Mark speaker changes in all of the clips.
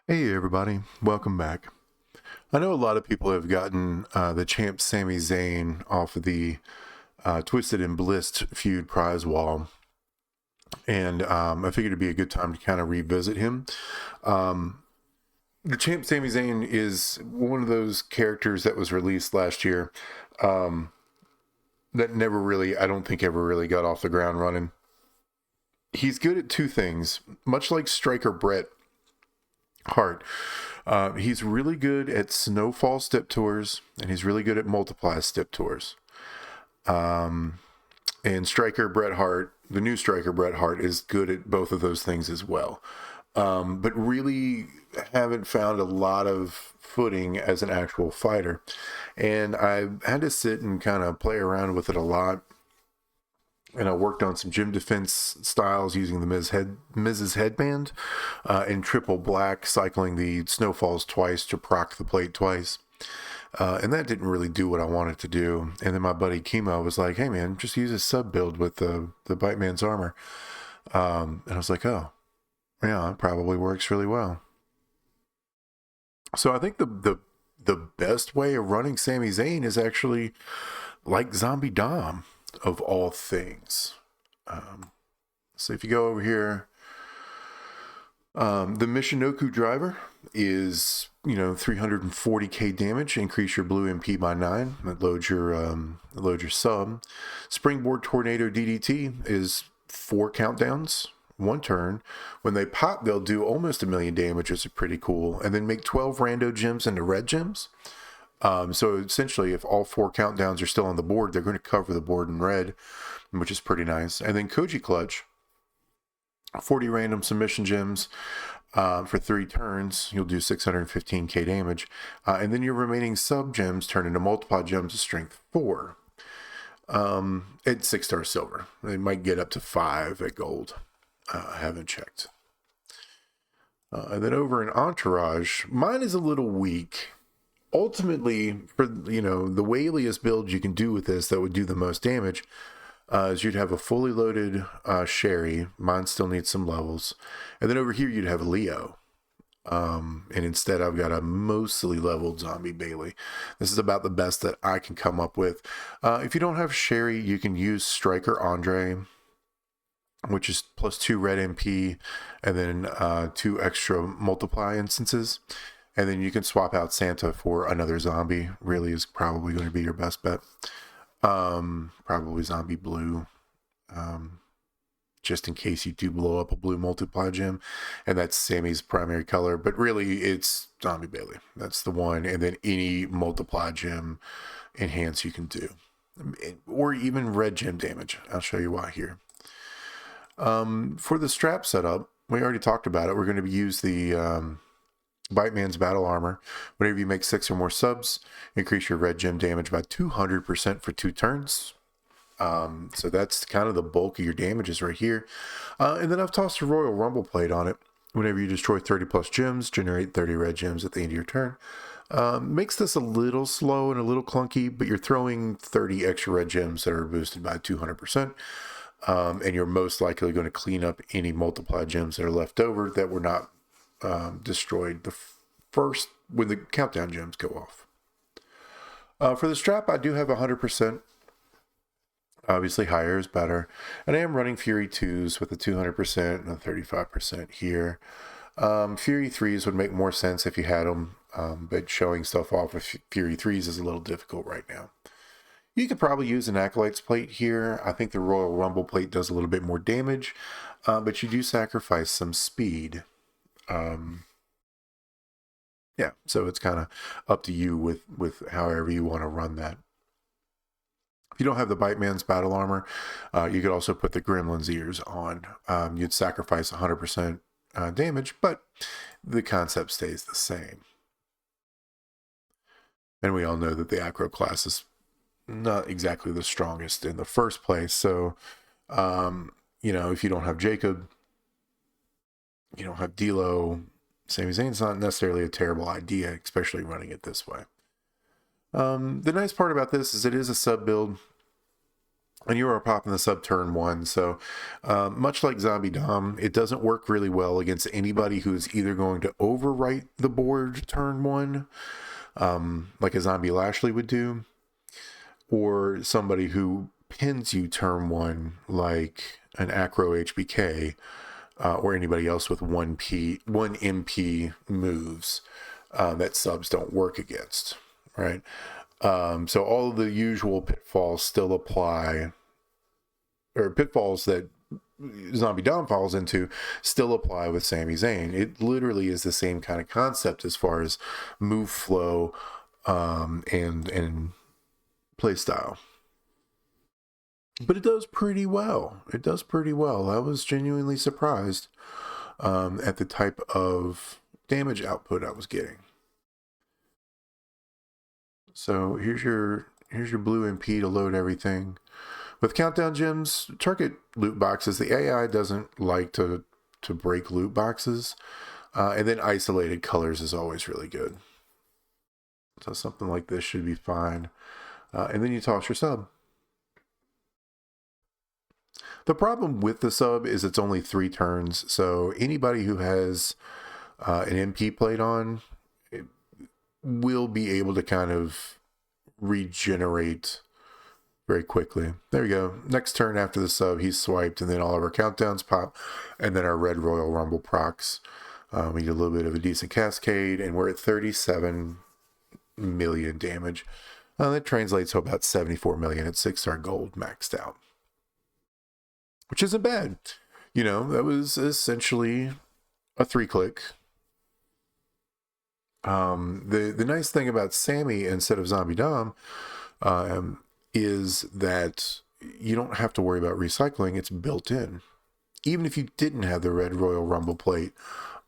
Speaker 1: Hey everybody, welcome back. I know a lot of people have gotten the champ Sami Zayn off of the Twisted and Blissed feud prize wall, and I figured it'd be a good time to kind of revisit him. Um, the champ Sami Zayn is one of those characters that was released last year um, that never really, I don't think, ever really got off the ground running. He's good at two things, much like Striker Bret Hart. He's really good at snowfall step tours, and he's really good at multiply step tours. Um, and Striker Bret Hart, the new Striker Bret Hart, is good at both of those things as well. But really haven't found a lot of footing as an actual fighter. And I had to sit and kind of play around with it a lot, and I worked on some gym defense styles using the Miz's headband in triple black, cycling the snowfalls twice to proc the plate twice. And that didn't really do what I wanted to do. And then my buddy Kimo was like, "Hey man, just use a sub build with the Bite Man's armor." And I was like, "Oh, yeah, it probably works really well." So I think the best way of running Sami Zayn is actually like Zombie Dom of all things. Um, so if you go over here, the Michinoku driver is 340k damage. Increase your blue MP by 9. That loads your sub. Springboard Tornado DDT is 4 countdowns, 1 turn. When they pop, they'll do almost a million damage, which is pretty cool. And then make 12 rando gems into red gems. So essentially, if all 4 countdowns are still on the board, they're going to cover the board in red, which is pretty nice. And then Koji Clutch, 40 random submission gems for 3 turns. You'll do 615k damage. And then your remaining sub gems turn into multiply gems of strength 4. It's 6-star silver. They might get up to 5 at gold. I haven't checked. And then over in Entourage, mine is a little weak. Ultimately, for the waliest build you can do with this that would do the most damage is you'd have a fully loaded Sherry. Mine still needs some levels. And then over here you'd have a Leo. And instead I've got a mostly leveled Zombie Bailey. This is about the best that I can come up with. If you don't have Sherry, you can use Striker Andre, which is plus 2 red MP, and then 2 extra multiply instances. And then you can swap out Santa for another zombie. Really is probably going to be your best bet. Probably zombie blue. Just in case you do blow up a blue multiply gem. And that's Sammy's primary color. But really, it's Zombie Bailey. That's the one. And then any multiply gem enhance you can do. Or even red gem damage. I'll show you why here. For the strap setup, we already talked about it. We're going to use the Bite Man's battle armor. Whenever you make 6 or more subs, increase your red gem damage by 200% for 2 turns. So that's kind of the bulk of your damages right here. And then I've tossed a Royal Rumble plate on it. Whenever you destroy 30 plus gems, generate 30 red gems at the end of your turn. Makes this a little slow and a little clunky, but you're throwing 30 extra red gems that are boosted by 200%. And you're most likely going to clean up any multiply gems that are left over that were not destroyed the first when the countdown gems go off. For the strap, I do have 100%. Obviously, higher is better. And I am running Fury 2s with a 200% and a 35% here. Fury 3s would make more sense if you had them, but showing stuff off with Fury 3s is a little difficult right now. You could probably use an Acolyte's plate here. I think the Royal Rumble plate does a little bit more damage, but you do sacrifice some speed. Yeah, so it's kind of up to you with however you want to run that. If you don't have the Bite Man's battle armor, you could also put the Gremlin's ears on. You'd sacrifice 100% damage, but the concept stays the same. And we all know that the Acro class is not exactly the strongest in the first place. So, if you don't have Jacob, you don't have D'Lo, Sami Zayn's not necessarily a terrible idea, especially running it this way. The nice part about this is it is a sub build. And you are popping the sub turn 1, so much like zDom, it doesn't work really well against anybody who's either going to overwrite the board turn 1, like a Zombie Lashley would do, or somebody who pins you turn 1, like an Acro HBK, or anybody else with 1 MP moves that subs don't work against, right? So all of the usual pitfalls still apply, or pitfalls that zDom falls into still apply with Sami Zayn. It literally is the same kind of concept as far as move flow and play style. But it does pretty well. It does pretty well. I was genuinely surprised at the type of damage output I was getting. So here's your blue MP to load everything. With countdown gems, target loot boxes. The AI doesn't like to break loot boxes. And then isolated colors is always really good. So something like this should be fine. And then you toss your sub. The problem with the sub is it's only 3 turns. So anybody who has an MP plate on will be able to kind of regenerate very quickly. There we go. Next turn after the sub, he's swiped, and then all of our countdowns pop, and then our red Royal Rumble procs. We get a little bit of a decent cascade, and we're at 37 million damage. That translates to about 74 million at 6-star gold maxed out, which isn't bad. You know, that was essentially a 3-click. The nice thing about Sami instead of zDom is that you don't have to worry about recycling. It's built in. Even if you didn't have the red Royal Rumble plate,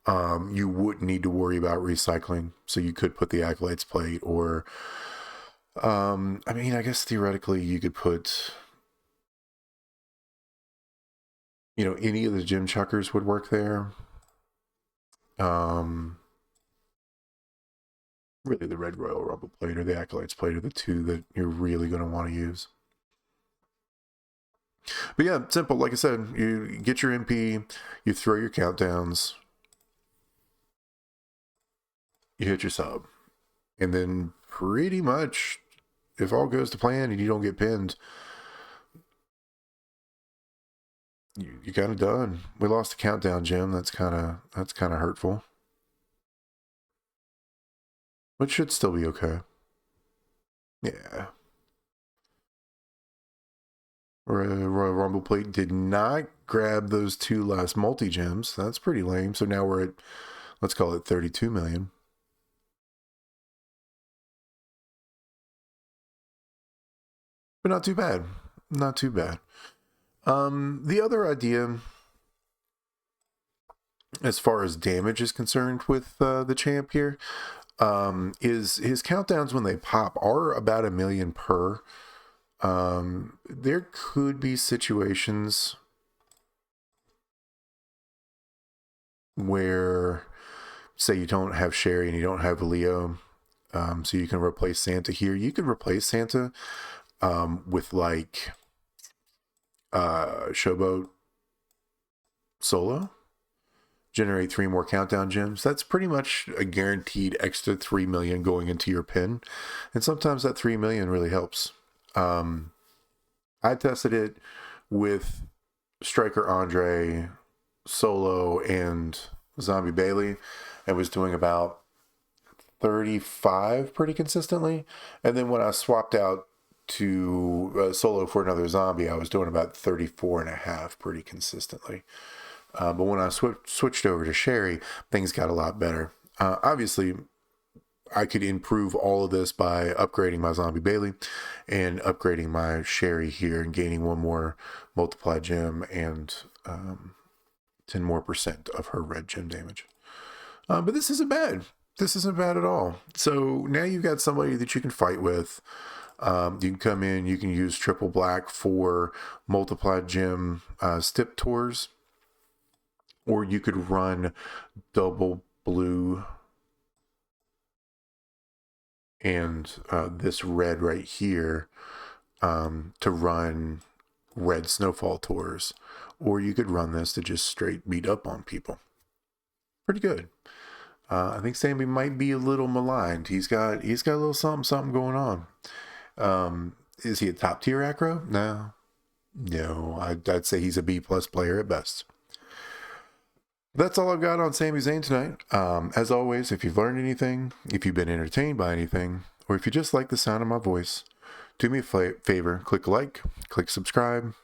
Speaker 1: you wouldn't need to worry about recycling. So you could put the Acolytes plate, or I mean, I guess theoretically you could put, you know, any of the gym chuckers would work there. Really, the red Royal Rumble plate or the Acolytes plate are the two that you're really going to want to use. But yeah, simple. Like I said, you get your MP, you throw your countdowns, you hit your sub. And then pretty much, if all goes to plan and you don't get pinned, you kind of done. We lost the countdown gem. That's kind of hurtful. But should still be okay. Yeah. Royal Rumble plate did not grab those 2 last multi-gems. That's pretty lame. So now we're at, let's call it 32 million. But not too bad. Not too bad. The other idea, as far as damage is concerned with the champ here, is his countdowns when they pop are about 1 million per. There could be situations where, say, you don't have Sherry and you don't have Leo, so you can replace Santa here. You could replace Santa with like Showboat Solo. Generate 3 more countdown gems. That's pretty much a guaranteed extra 3 million going into your pin. And sometimes that 3 million really helps. I tested it with Striker Andre, Solo, and Zombie Bailey, and was doing about 35 pretty consistently. And then when I swapped out to Solo for another zombie, I was doing about 34.5 pretty consistently. But when I switched over to Sherry, things got a lot better. Obviously, I could improve all of this by upgrading my Zombie Bailey and upgrading my Sherry here and gaining 1 more multiply gem and 10% more of her red gem damage. But this isn't bad. This isn't bad at all. So now you've got somebody that you can fight with. You can come in, you can use triple black for multiplied gem Stip Tours. Or you could run double blue and this red right here to run red snowfall tours, or you could run this to just straight beat up on people. Pretty good. I think Sami might be a little maligned. He's got a little something going on. Is he a top tier acro? No. I'd say he's a B+ player at best. That's all I've got on Sami Zayn tonight. As always, if you've learned anything, if you've been entertained by anything, or if you just like the sound of my voice, do me a favor, click like, click subscribe,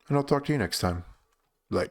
Speaker 1: and I'll talk to you next time. Bye.